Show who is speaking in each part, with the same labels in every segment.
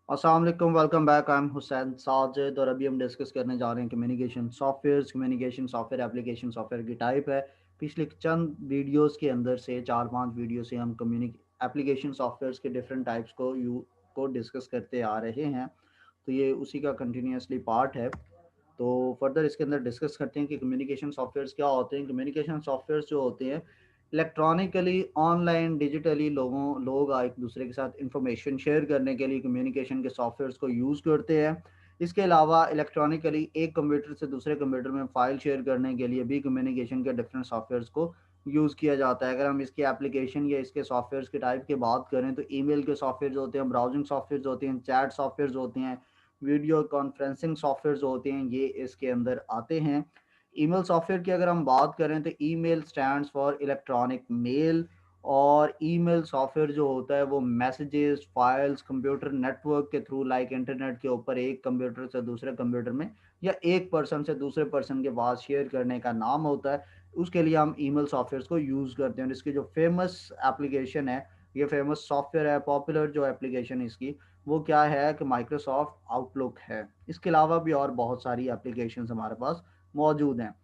Speaker 1: अस्सलाम वालेकुम, welcome back. I am Hussain Sajid और अभी हम डिस्कस करने जा रहे हैं कम्युनिकेशन सॉफ्टवेयर एप्लीकेशन सॉफ्टवेयर की टाइप है। पिछले चंद वीडियोस के अंदर से 4-5 वीडियो से हम कम्युनिक एप्लीकेशन सॉफ्टवेयर्स के डिफरेंट टाइप्स को डिस्कस करते आ रहे हैं। तो ये उसी का कंटिन्यूसली पार्ट है। तो फर्दर इसके अंदर डिस्कस करते हैं कि कम्युनिकेशन सॉफ्टवेयर्स क्या होते हैं। कम्युनिकेशन सॉफ्टवेयर्स जो होते हैं इलेक्ट्रॉनिकली ऑनलाइन डिजिटली लोग एक दूसरे के साथ इंफॉर्मेशन शेयर करने के लिए कम्युनिकेशन के सॉफ्टवेयर्स को यूज़ करते हैं। इसके अलावा इलेक्ट्रॉनिकली एक कंप्यूटर से दूसरे कंप्यूटर में फ़ाइल शेयर करने के लिए भी कम्युनिकेशन के डिफरेंट सॉफ्टवेयर्स को यूज़ किया जाता है। अगर हम इसकी एप्लीकेशन या इसके सॉफ्टवेयर्स के टाइप की बात करें तो ईमेल के सॉफ्टवेयर्स होते हैं, ब्राउजिंग सॉफ्टवेयर्स होते हैं, चैट सॉफ्टवेयर्स होते हैं, वीडियो कॉन्फ्रेंसिंग सॉफ्टवेयर्स होते हैं, ये इसके अंदर आते हैं। ईमेल सॉफ्टवेयर की अगर हम बात करें तो email stands for electronic mail. और ईमेल सॉफ्टवेयर जो होता है वो मैसेजेस फाइल्स कंप्यूटर नेटवर्क के थ्रू लाइक इंटरनेट के ऊपर एक कंप्यूटर से दूसरे कंप्यूटर में या एक पर्सन से दूसरे पर्सन के पास शेयर करने का नाम होता है। उसके लिए हम ईमेल सॉफ्टवेयर को यूज़ करते हैं और इसकी जो फेमस एप्लीकेशन है, ये फेमस सॉफ्टवेयर है, पॉपुलर जो एप्लीकेशन इसकी वो क्या है कि माइक्रोसॉफ्ट आउटलुक है। इसके अलावा भी और बहुत सारी एप्लीकेशंस हमारे पास मौजूद हैं।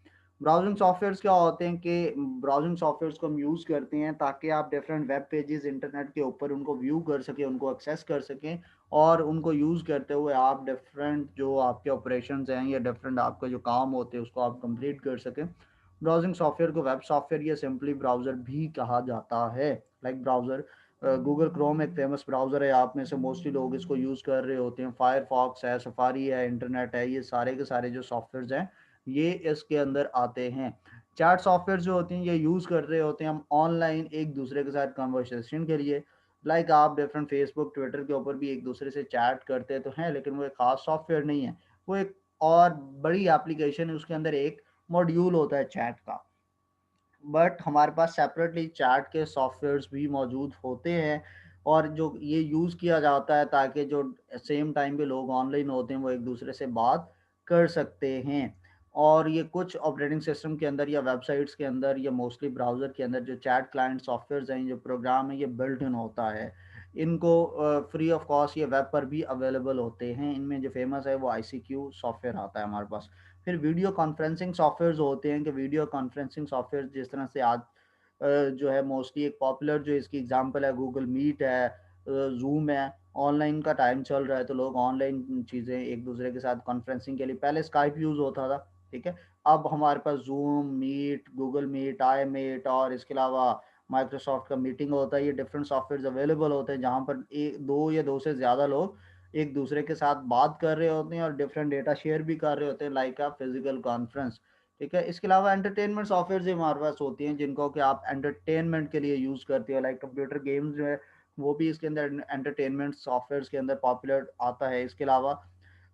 Speaker 1: ब्राउजिंग सॉफ्टवेयर्स क्या होते हैं कि ब्राउजिंग सॉफ्टवेयर्स को हम यूज़ करते हैं ताकि आप डिफरेंट वेब पेजेस इंटरनेट के ऊपर उनको व्यू कर सकें, उनको एक्सेस कर सकें और उनको यूज़ करते हुए आप डिफरेंट जो आपके ऑपरेशंस हैं या डिफरेंट आपके जो काम होते हैं उसको आप कंप्लीट कर सकें। ब्राउजिंग सॉफ्टवेयर को वेब सॉफ्टवेयर या सिंपली ब्राउज़र भी कहा जाता है। लाइक ब्राउज़र गूगल क्रोम एक फेमस ब्राउज़र है, आप में से मोस्टली लोग इसको यूज़ कर रहे होते हैं। फायरफॉक्स है, सफारी है, इंटरनेट है, ये सारे के सारे जो सॉफ्टवेयर्स हैं ये इसके अंदर आते हैं। चैट सॉफ्टवेयर जो होते हैं ये यूज़ कर रहे होते हैं हम ऑनलाइन एक दूसरे के साथ कन्वर्सेशन के लिए। लाइक आप डिफरेंट फेसबुक ट्विटर के ऊपर भी एक दूसरे से चैट करते तो हैं, लेकिन वो एक खास सॉफ्टवेयर नहीं है, वो एक और बड़ी एप्लीकेशन है, उसके अंदर एक मॉड्यूल होता है चैट का। बट हमारे पास सेपरेटली चैट के सॉफ्टवेयर्स भी मौजूद होते हैं और जो ये यूज़ किया जाता है ताकि जो सेम टाइम पे लोग ऑनलाइन होते हैं वो एक दूसरे से बात कर सकते हैं। और ये कुछ ऑपरेटिंग सिस्टम के अंदर या वेबसाइट्स के अंदर या मोस्टली ब्राउज़र के अंदर जो चैट क्लाइंट सॉफ्टवेयर्स हैं, जो प्रोग्राम है, ये बिल्ट इन होता है। इनको फ्री ऑफ कॉस्ट ये वेब पर भी अवेलेबल होते हैं। इनमें जो फेमस है वो आईसीक्यू सॉफ्टवेयर आता है हमारे पास। फिर वीडियो कॉन्फ्रेंसिंग सॉफ्टवेयर्स होते हैं कि वीडियो कॉन्फ्रेंसिंग सॉफ्टवेयर जिस तरह से आज जो है मोस्टली एक पॉपुलर जो इसकी एग्जांपल है गूगल मीट है, जूम है। ऑनलाइन का टाइम चल रहा है तो लोग ऑनलाइन चीज़ें एक दूसरे के साथ कॉन्फ्रेंसिंग के लिए पहले स्काइप यूज़ होता था, ठीक है। अब हमारे पास Zoom Meet, Google Meet, iMeet और इसके अलावा माइक्रोसॉफ्ट का मीटिंग होता है। ये डिफरेंट सॉफ्टवेयर अवेलेबल होते हैं जहाँ पर एक दो या दो से ज़्यादा लोग एक दूसरे के साथ बात कर रहे होते हैं और डिफरेंट डेटा शेयर भी कर रहे होते हैं लाइक अ फिजिकल कॉन्फ्रेंस, ठीक है। इसके अलावा एंटरटेनमेंट सॉफ्टवेयर भी हमारे पास होती हैं जिनको कि आप एंटरटेनमेंट के लिए यूज़ करते हो। लाइक कंप्यूटर गेम्स जो है वो भी इसके अंदर एंटरटेनमेंट सॉफ्टवेयर के अंदर पॉपुलर आता है। इसके अलावा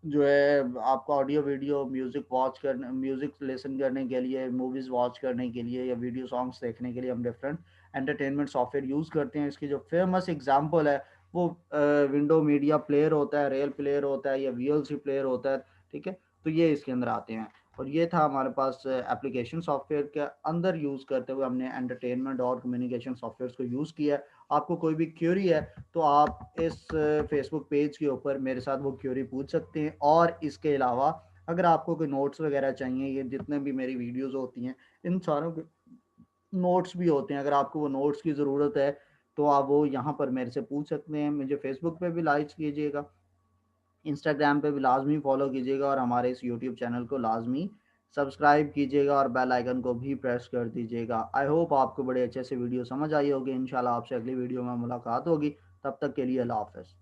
Speaker 1: जो है आपको ऑडियो वीडियो म्यूज़िक लिसन करने के लिए, मूवीज़ वॉच करने के लिए या वीडियो सॉन्ग्स देखने के लिए हम डिफरेंट एंटरटेनमेंट सॉफ्टवेयर यूज़ करते हैं। इसकी जो फेमस एग्जांपल है वो विंडो मीडिया प्लेयर होता है, रियल प्लेयर होता है या वीएलसी प्लेयर होता है, ठीक है। तो ये इसके अंदर आते हैं और ये था हमारे पास एप्लीकेशन सॉफ्टवेयर के अंदर यूज़ करते हुए हमने एंटरटेनमेंट और कम्युनिकेशन सॉफ्टवेयर्स को यूज़ किया है। आपको कोई भी क्वेरी है तो आप इस फेसबुक पेज के ऊपर मेरे साथ वो क्वेरी पूछ सकते हैं। और इसके अलावा अगर आपको कोई नोट्स वगैरह चाहिए, ये जितने भी मेरी वीडियोस होती हैं इन सारों के नोट्स भी होते हैं, अगर आपको वो नोट्स की ज़रूरत है तो आप वो यहाँ पर मेरे से पूछ सकते हैं। मुझे फेसबुक पे भी लाइक कीजिएगा, इंस्टाग्राम पे भी लाजमी फॉलो कीजिएगा और हमारे इस यूट्यूब चैनल को लाजमी सब्सक्राइब कीजिएगा और बेल आइकन को भी प्रेस कर दीजिएगा। आई होप आपको बड़े अच्छे से वीडियो समझ आई होगी। इंशाल्लाह आपसे अगली वीडियो में मुलाकात होगी। तब तक के लिए अल्लाह हाफ़िज़।